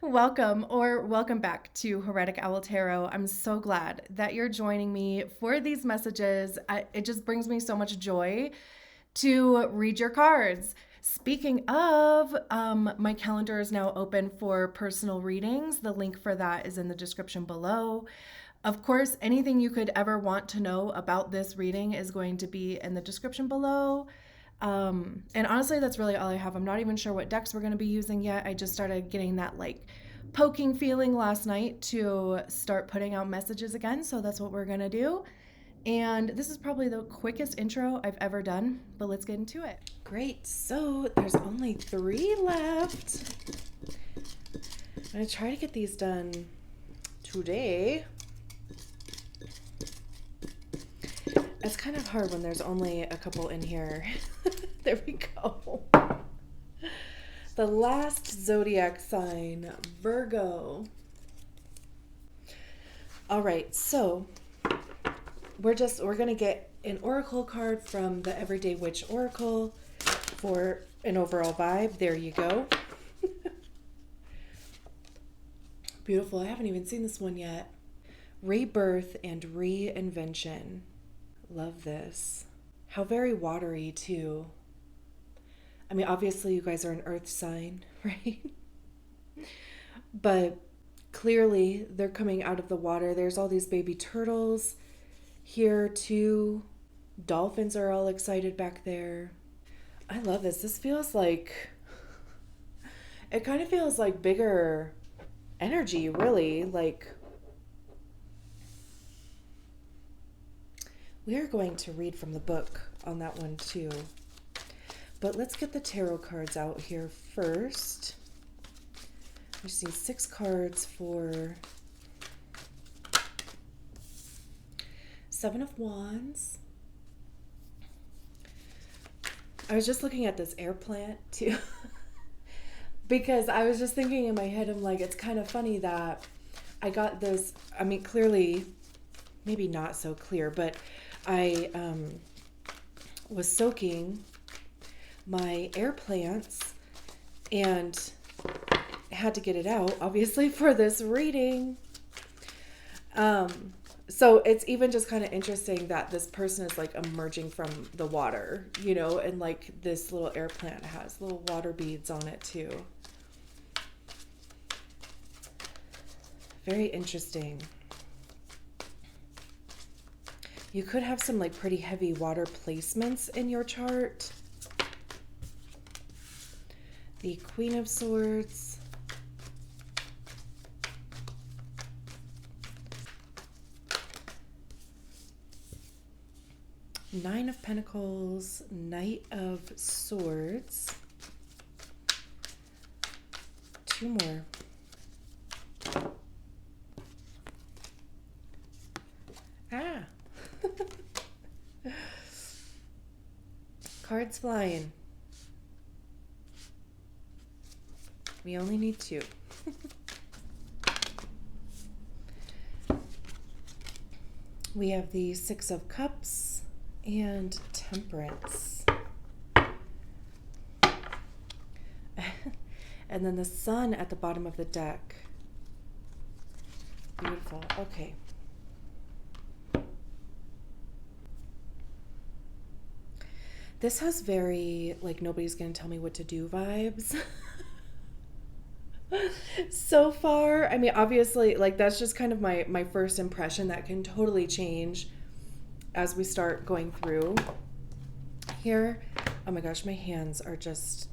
Welcome or welcome back to Heretic Owl Tarot. I'm so glad that you're joining me for these messages. It just brings me so much joy to read your cards. Speaking of, my calendar is now open for personal readings. The link for that is in the description below. Of course, anything you could ever want to know about this reading is going to be in the description below. And honestly, that's really all I have. I'm not even sure what decks we're going to be using yet. I just started getting that poking feeling last night to start putting out messages again. So that's what we're going to do. And this is probably the quickest intro I've ever done, but let's get into it. Great. So there's only 3 left. I'm going to try to get these done today. It's kind of hard when there's only a couple in here. There we go. The last zodiac sign, Virgo. All right, so we're going to get an oracle card from the Everyday Witch Oracle for an overall vibe. There you go. Beautiful. I haven't even seen this one yet. Rebirth and Reinvention. Love this. How very watery too. I mean, obviously you guys are an earth sign, right? But clearly they're coming out of the water. There's all these baby turtles here too. Dolphins are all excited back there. I love this. This feels like, it kind of feels like bigger energy, really. We are going to read from the book on that one too. But let's get the tarot cards out here first. I just need 6 cards for 7 of Wands. I was just looking at this air plant too. Because I was just thinking in my head, I'm like, it's kind of funny that I got this, I mean, clearly, maybe not so clear, but I was soaking my air plants and had to get it out, obviously, for this reading. So it's even just kind of interesting that this person is emerging from the water, and this little air plant has little water beads on it too. Very interesting. You could have some pretty heavy water placements in your chart. The Queen of Swords. Nine of Pentacles, Knight of Swords. 2 more. Ah. Cards flying. We only need 2. We have the 6 of Cups and Temperance. And then the Sun at the bottom of the deck. Beautiful. Okay. This has very, nobody's going to tell me what to do vibes. So far. I mean, obviously, that's just kind of my first impression. That can totally change as we start going through here. Oh my gosh, my hands are just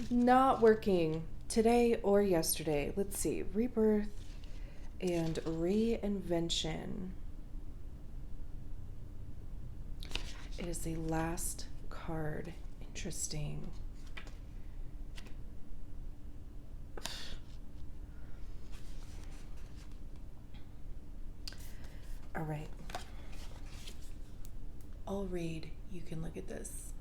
not working today or yesterday. Let's see. Rebirth and Reinvention. It is the last card. Interesting. All right. I'll read. You can look at this.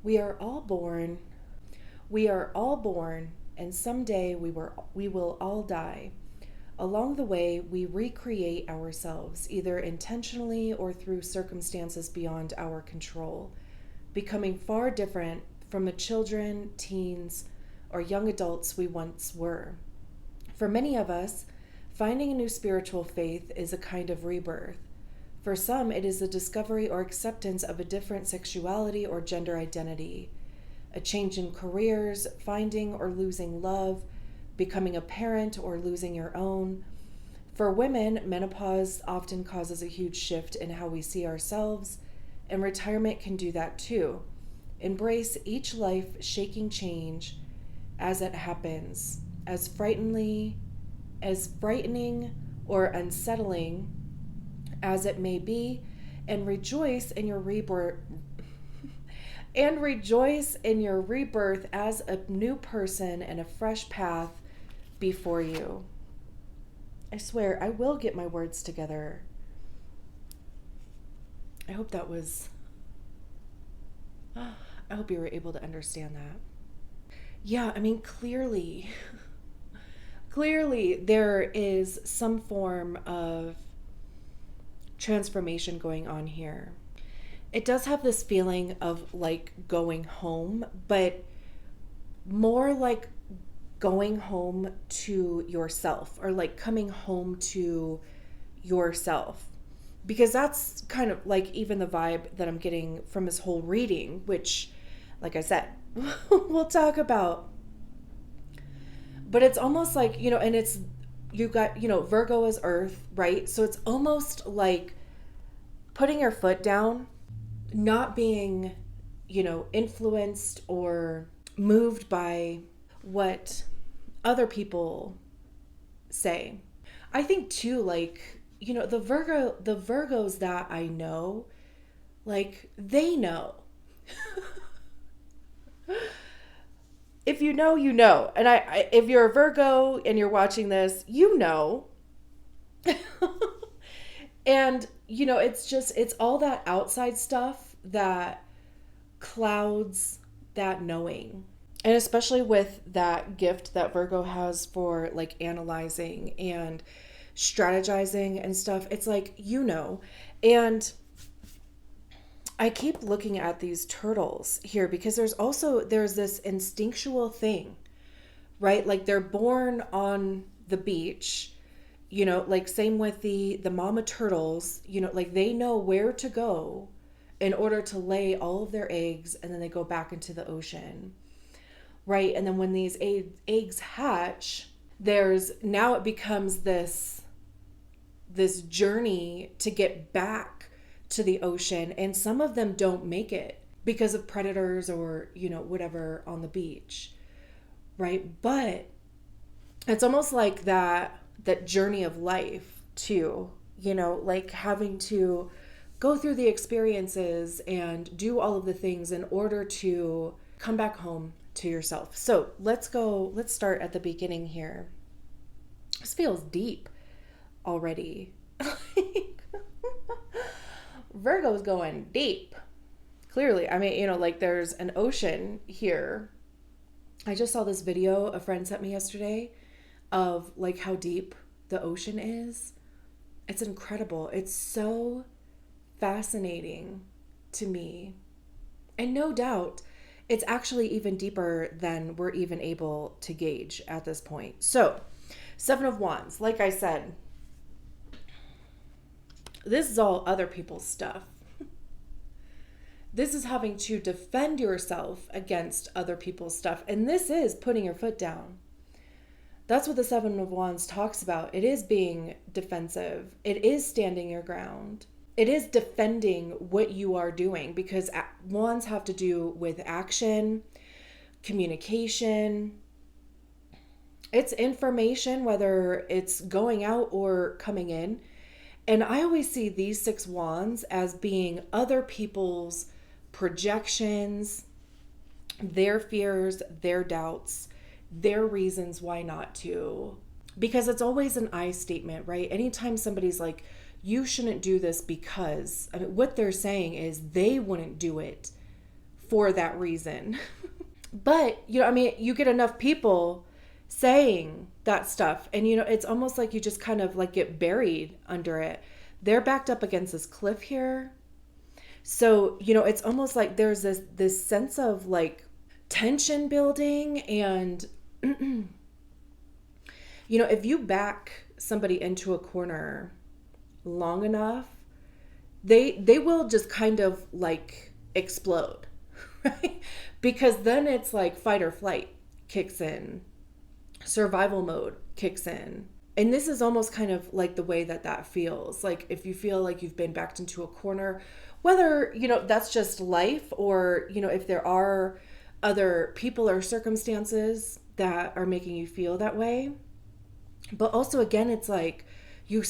We are all born, and someday we will all die. Along the way, we recreate ourselves, either intentionally or through circumstances beyond our control. becoming far different from the children, teens, or young adults we once were. For many of us, finding a new spiritual faith is a kind of rebirth. For some, it is a discovery or acceptance of a different sexuality or gender identity, a change in careers, finding or losing love, becoming a parent or losing your own. For women, menopause often causes a huge shift in how we see ourselves, and retirement can do that too. Embrace each life-shaking change as it happens, as frightening or unsettling as it may be, and rejoice in your rebirth as a new person and a fresh path before you. I swear, I will get my words together. I hope you were able to understand that. Yeah, I mean, clearly there is some form of transformation going on here. It does have this feeling of like going home, but more like going home to yourself, or like coming home to yourself. Because that's kind of like even the vibe that I'm getting from this whole reading, which, like I said, we'll talk about. But it's almost like, and you got, Virgo is Earth, right? So it's almost like putting your foot down, not being, influenced or moved by what other people say. I think too, like, the Virgos that I know, like, they know. If you know, you know. And if you're a Virgo and you're watching this, you know. And, it's all that outside stuff that clouds that knowing. And especially with that gift that Virgo has for like analyzing and strategizing and stuff, it's like, and I keep looking at these turtles here because there's this instinctual thing, right? Like they're born on the beach, like same with the mama turtles, like they know where to go in order to lay all of their eggs, and then they go back into the ocean, right? And then when these eggs hatch, it becomes this journey to get back to the ocean, and some of them don't make it because of predators or whatever on the beach, right? But it's almost like that journey of life too, like having to go through the experiences and do all of the things in order to come back home to yourself. So let's start at the beginning here. This feels deep already. Virgo's going deep. Clearly. I mean, like there's an ocean here. I just saw this video a friend sent me yesterday of like how deep the ocean is. It's incredible. It's so fascinating to me. And no doubt, it's actually even deeper than we're even able to gauge at this point. So, Seven of Wands, like I said, this is all other people's stuff. This is having to defend yourself against other people's stuff. And this is putting your foot down. That's what the Seven of Wands talks about. It is being defensive. It is standing your ground. It is defending what you are doing, because wands have to do with action, communication. It's information, whether it's going out or coming in. And I always see these 6 wands as being other people's projections, their fears, their doubts, their reasons why not to. Because it's always an I statement, right? Anytime somebody's like, you shouldn't do this because, I mean, what they're saying is they wouldn't do it for that reason. But, you get enough people saying that stuff, and it's almost like you just kind of like get buried under it. They're backed up against this cliff here. So, it's almost like there's this sense of like tension building. And if you back somebody into a corner long enough, they will just kind of like explode, right? Because then it's like fight or flight kicks in, survival mode kicks in. And this is almost kind of like the way that feels. Like if you feel like you've been backed into a corner, whether, that's just life, or, if there are other people or circumstances that are making you feel that way. But also, again, it's like you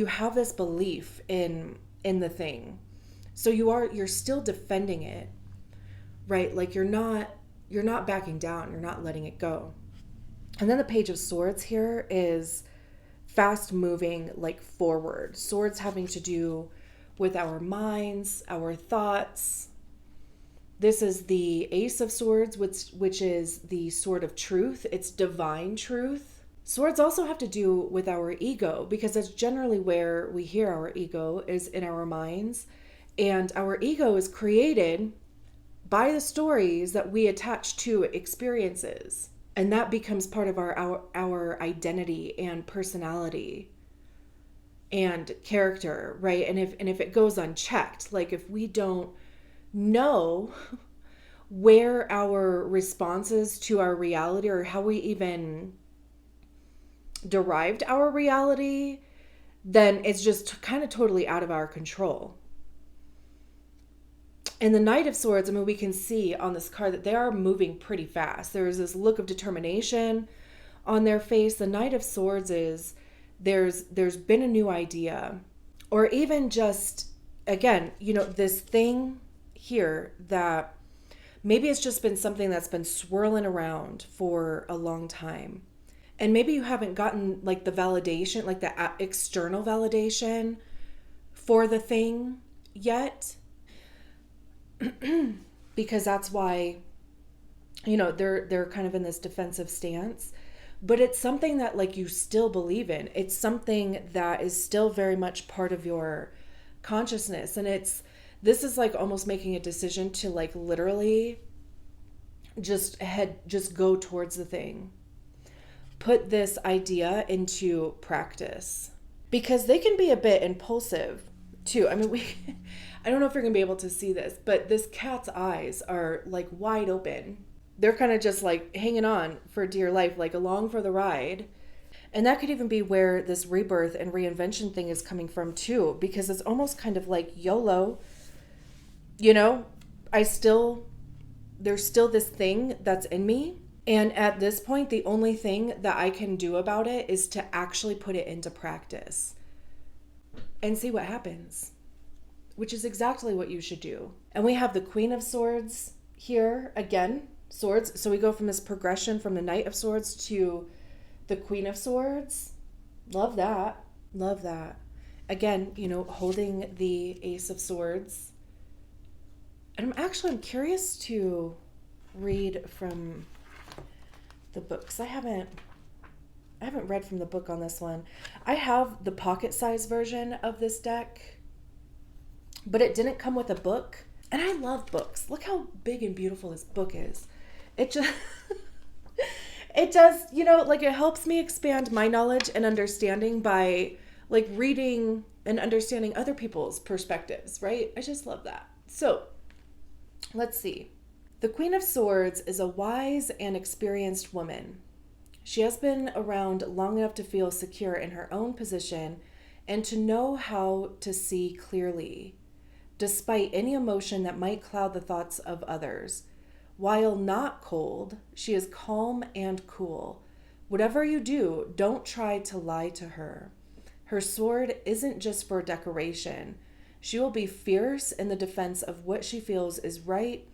have this belief in the thing. So you're still defending it, right? Like you're not backing down, you're not letting it go. And then the Page of Swords here is fast moving, like forward. Swords having to do with our minds, our thoughts. This is the Ace of Swords, which is the sword of truth. It's divine truth. Swords also have to do with our ego, because that's generally where we hear our ego, is in our minds. And our ego is created by the stories that we attach to experiences. And that becomes part of our identity and personality and character, right? And if it goes unchecked, like if we don't know where our responses to our reality, or how we even derived our reality, then it's just kind of totally out of our control. And the Knight of Swords, we can see on this card that they are moving pretty fast. There's this look of determination on their face. The Knight of Swords is there's been a new idea, or even just, again, this thing here that maybe it's just been something that's been swirling around for a long time. And maybe you haven't gotten like the validation, like the external validation for the thing yet. Because that's why, they're kind of in this defensive stance. But it's something that like you still believe in. It's something that is still very much part of your consciousness. And this is like almost making a decision to like literally just go towards the thing. Put this idea into practice. Because they can be a bit impulsive too. I don't know if you're going to be able to see this, but this cat's eyes are like wide open. They're kind of just like hanging on for dear life, like along for the ride. And that could even be where this rebirth and reinvention thing is coming from too, because it's almost kind of like YOLO. There's still this thing that's in me. And at this point, the only thing that I can do about it is to actually put it into practice and see what happens, which is exactly what you should do. And we have the Queen of Swords here again, swords. So we go from this progression from the Knight of Swords to the Queen of Swords. Love that. Love that. Again, holding the Ace of Swords. And I'm curious to read from the books. I haven't read from the book on this one. I have the pocket-sized version of this deck, but it didn't come with a book. And I love books. Look how big and beautiful this book is. It just it does, like it helps me expand my knowledge and understanding by like reading and understanding other people's perspectives, right? I just love that. So, let's see. The Queen of Swords is a wise and experienced woman. She has been around long enough to feel secure in her own position and to know how to see clearly, despite any emotion that might cloud the thoughts of others. While not cold, she is calm and cool. Whatever you do, don't try to lie to her. Her sword isn't just for decoration. She will be fierce in the defense of what she feels is right,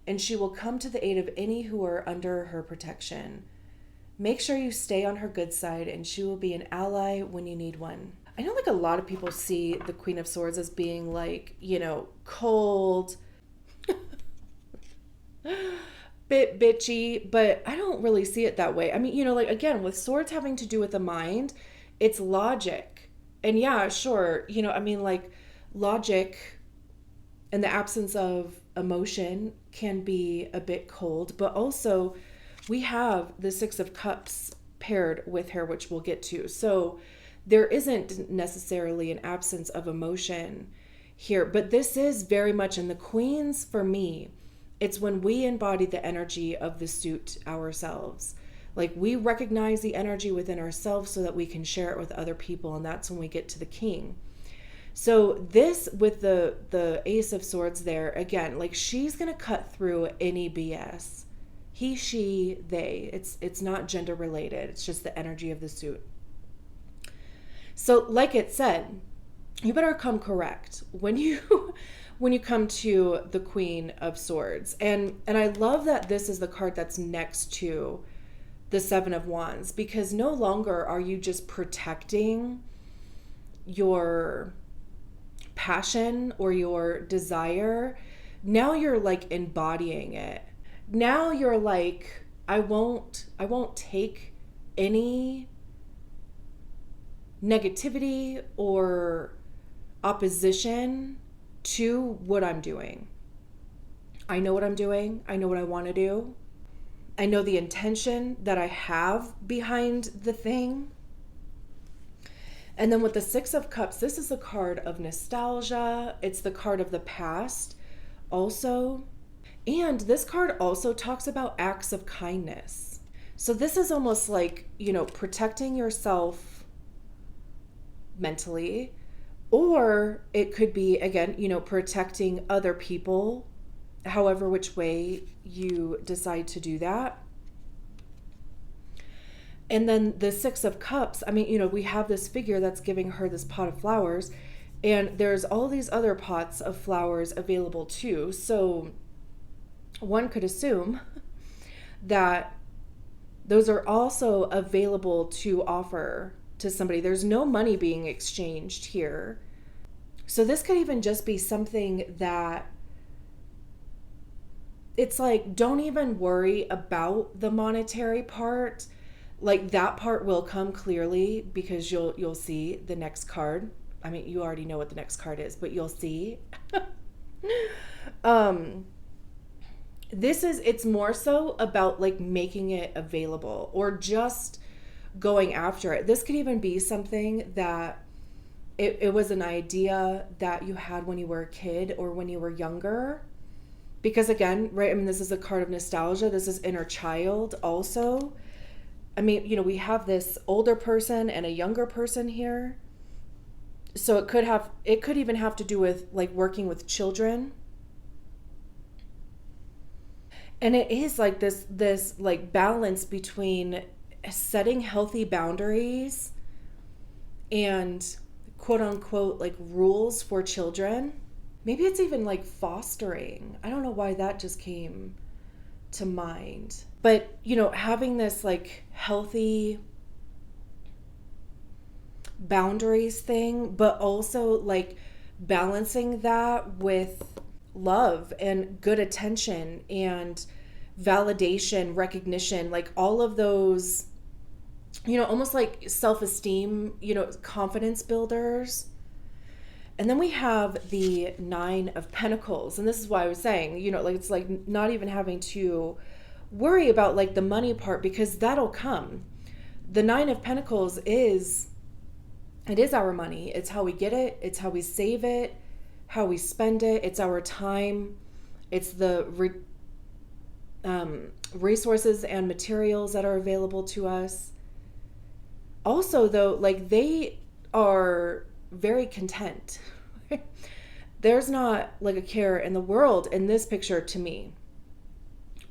and she will come to the aid of any who are under her protection. Make sure you stay on her good side, and she will be an ally when you need one. I know like a lot of people see the Queen of Swords as being like, cold, bit bitchy, but I don't really see it that way. Like again, with swords having to do with the mind, it's logic. And yeah, sure, like logic And the absence of emotion can be a bit cold, but also we have the Six of Cups paired with her, which we'll get to. So there isn't necessarily an absence of emotion here, but this is very much in the Queens for me. It's when we embody the energy of the suit ourselves. Like we recognize the energy within ourselves so that we can share it with other people. And that's when we get to the King. So this with the Ace of Swords there, again, like she's going to cut through any BS. He, she, they. It's not gender related. It's just the energy of the suit. So like it said, you better come correct when you when you come to the Queen of Swords. And I love that this is the card that's next to the Seven of Wands, because no longer are you just protecting your passion or your desire. Now you're like embodying it. Now you're like, I won't take any negativity or opposition to what I'm doing. I know what I'm doing. I know what I want to do. I know the intention that I have behind the thing. And then with the Six of Cups, this is a card of nostalgia. It's the card of the past also. And this card also talks about acts of kindness. So this is almost like, protecting yourself mentally, or it could be, again, protecting other people, however which way you decide to do that. And then the Six of Cups, we have this figure that's giving her this pot of flowers, and there's all these other pots of flowers available too. So one could assume that those are also available to offer to somebody. There's no money being exchanged here. So this could even just be something that it's like, don't even worry about the monetary part. Like that part will come clearly because you'll see the next card. You already know what the next card is, but you'll see. It's more so about like making it available or just going after it. This could even be something that it was an idea that you had when you were a kid or when you were younger. Because again, right, this is a card of nostalgia. This is inner child also. We have this older person and a younger person here. So it could even have to do with like working with children. And it is like this like balance between setting healthy boundaries and quote unquote like rules for children. Maybe it's even like fostering. I don't know why that just came to mind. But, having this like healthy boundaries thing, but also like balancing that with love and good attention and validation, recognition, like all of those, almost like self-esteem, confidence builders. And then we have the Nine of Pentacles. And this is why I was saying, it's like not even having to worry about like the money part, because that'll come. The Nine of Pentacles is our money. It's how we get it. It's how we save it, how we spend it. It's our time. It's the resources and materials that are available to us. Also, though, like they are very content. There's not like a care in the world in this picture to me.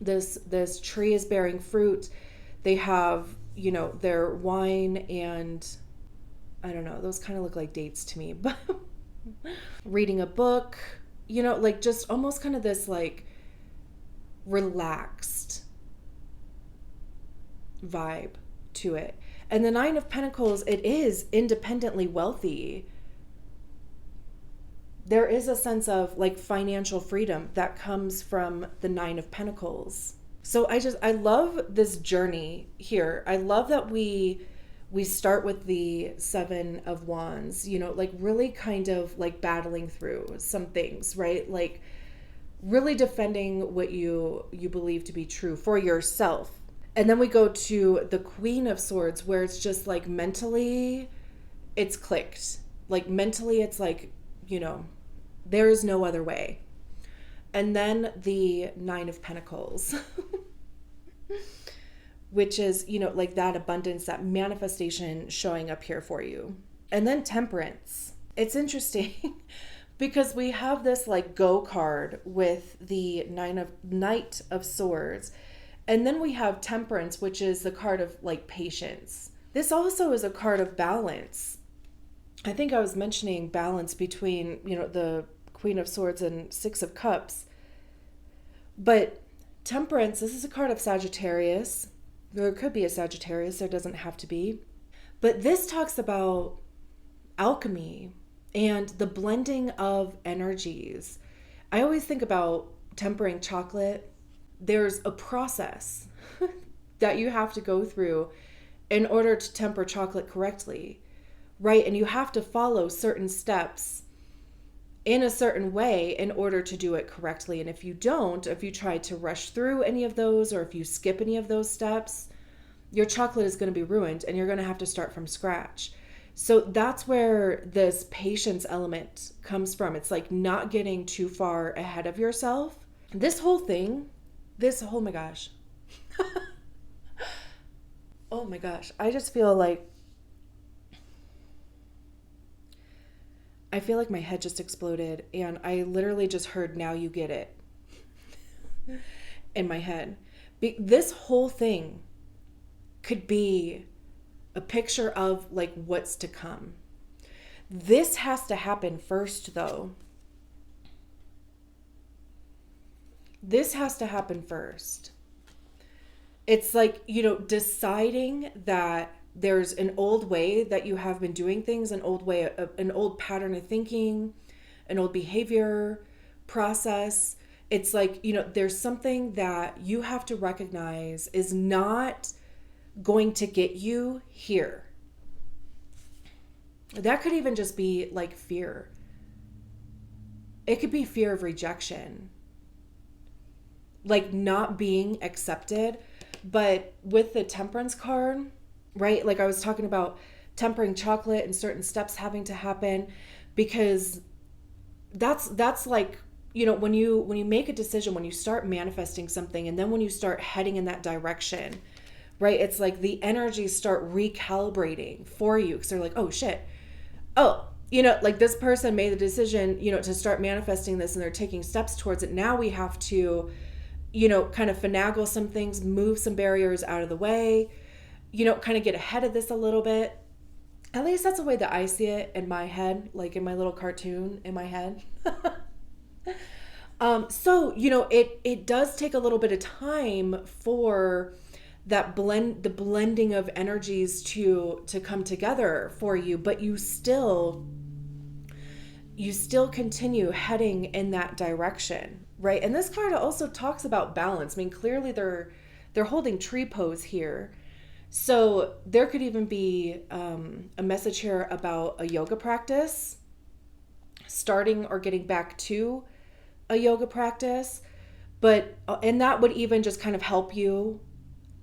This tree is bearing fruit. They have, their wine and I don't know, those kind of look like dates to me, but reading a book, like just almost kind of this like relaxed vibe to it. And the Nine of Pentacles, it is independently wealthy. There is a sense of like financial freedom that comes from the Nine of Pentacles. So I love this journey here. I love that we We start with the Seven of Wands, like really kind of like battling through some things, right? Like really defending what you believe to be true for yourself. And then we go to the Queen of Swords, where it's just like mentally it's clicked. Like mentally it's like, there is no other way. And then the Nine of Pentacles, which is, like that abundance, that manifestation showing up here for you. And then Temperance. It's interesting because we have this like go card with the Knight of Swords. And then we have Temperance, which is the card of like patience. This also is a card of balance. I think I was mentioning balance between, the Queen of Swords and Six of Cups. But Temperance, this is a card of Sagittarius. There could be a Sagittarius, there doesn't have to be. But this talks about alchemy and the blending of energies. I always think about tempering chocolate. There's a process that you have to go through in order to temper chocolate correctly, right? And you have to follow certain steps in a certain way in order to do it correctly. And if you don't, if you try to rush through any of those, or if you skip any of those steps, your chocolate is going to be ruined and you're going to have to start from scratch. So that's where this patience element comes from. It's like not getting too far ahead of yourself. This whole thing, oh my gosh. Oh my gosh. I feel like my head just exploded, and I literally just heard "now you get it" in my head. This whole thing could be a picture of like what's to come. This has to happen first, though. This has to happen first. It's like, deciding that there's an old way that you have been doing things, an old pattern of thinking, an old behavior process. It's like, there's something that you have to recognize is not going to get you here. That could even just be like fear. It could be fear of rejection, like not being accepted. But with the Temperance card, right? Like I was talking about tempering chocolate and certain steps having to happen, because that's like, when you make a decision, when you start manifesting something, and then when you start heading in that direction, right? It's like the energies start recalibrating for you, because they're like, oh shit. Oh, like this person made the decision, to start manifesting this, and they're taking steps towards it. Now we have to, kind of finagle some things, move some barriers out of the way, kind of get ahead of this a little bit. At least that's the way that I see it in my head, like in my little cartoon in my head. So, it does take a little bit of time for that the blending of energies to come together for you, but you still continue heading in that direction, right? And this card also talks about balance. I mean, clearly they're holding tree pose here. So there could even be a message here about a yoga practice, starting or getting back to a yoga practice. And that would even just kind of help you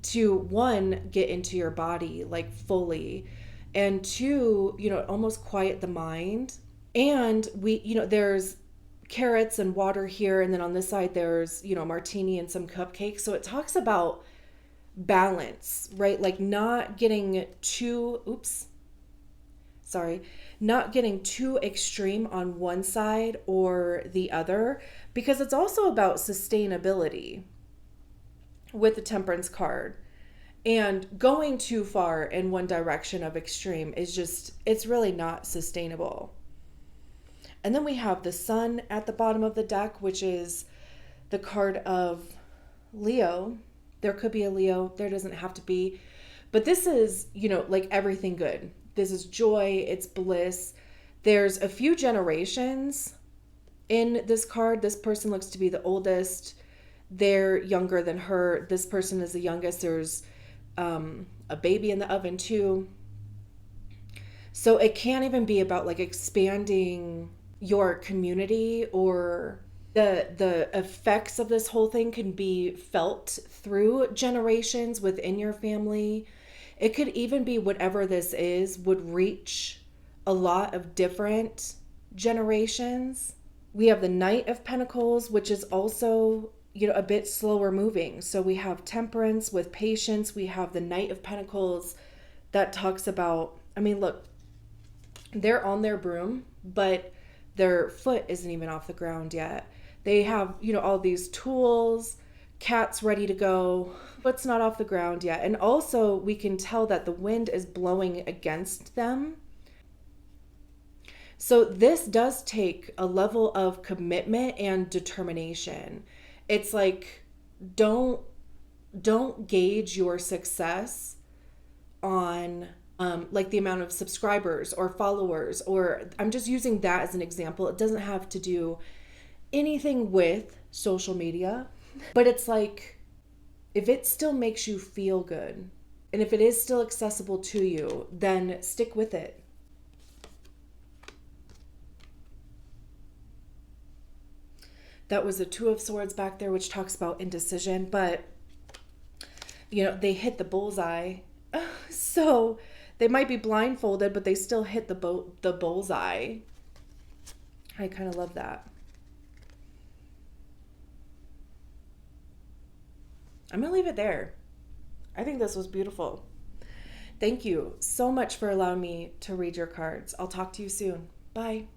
to, one, get into your body like fully, and two, almost quiet the mind. And there's carrots and water here, and then on this side there's martini and some cupcakes. So it talks about balance, right? Like not getting too extreme on one side or the other, because it's also about sustainability with the Temperance card. And going too far in one direction of extreme it's really not sustainable. And then we have the Sun at the bottom of the deck, which is the card of Leo. There could be a Leo, there doesn't have to be. But this is, like everything good. This is joy, it's bliss. There's a few generations in this card. This person looks to be the oldest. They're younger than her. This person is the youngest. There's a baby in the oven too. So it can't even be about like expanding your community, or the effects of this whole thing can be felt through generations within your family. It could even be whatever this is would reach a lot of different generations. We have the Knight of Pentacles, which is also, a bit slower moving. So we have Temperance with patience. We have the Knight of Pentacles that talks about, I mean, look, they're on their broom, but their foot isn't even off the ground yet. They have, all these tools, cats ready to go, foot's not off the ground yet. And also we can tell that the wind is blowing against them. So this does take a level of commitment and determination. It's like, don't gauge your success on like the amount of subscribers or followers, or I'm just using that as an example. It doesn't have to do anything with social media, but it's like, if it still makes you feel good and if it is still accessible to you, then stick with it. That was a Two of Swords back there, which talks about indecision, but they hit the bullseye. So they might be blindfolded, but they still hit the bullseye. I kind of love that. I'm going to leave it there. I think this was beautiful. Thank you so much for allowing me to read your cards. I'll talk to you soon. Bye.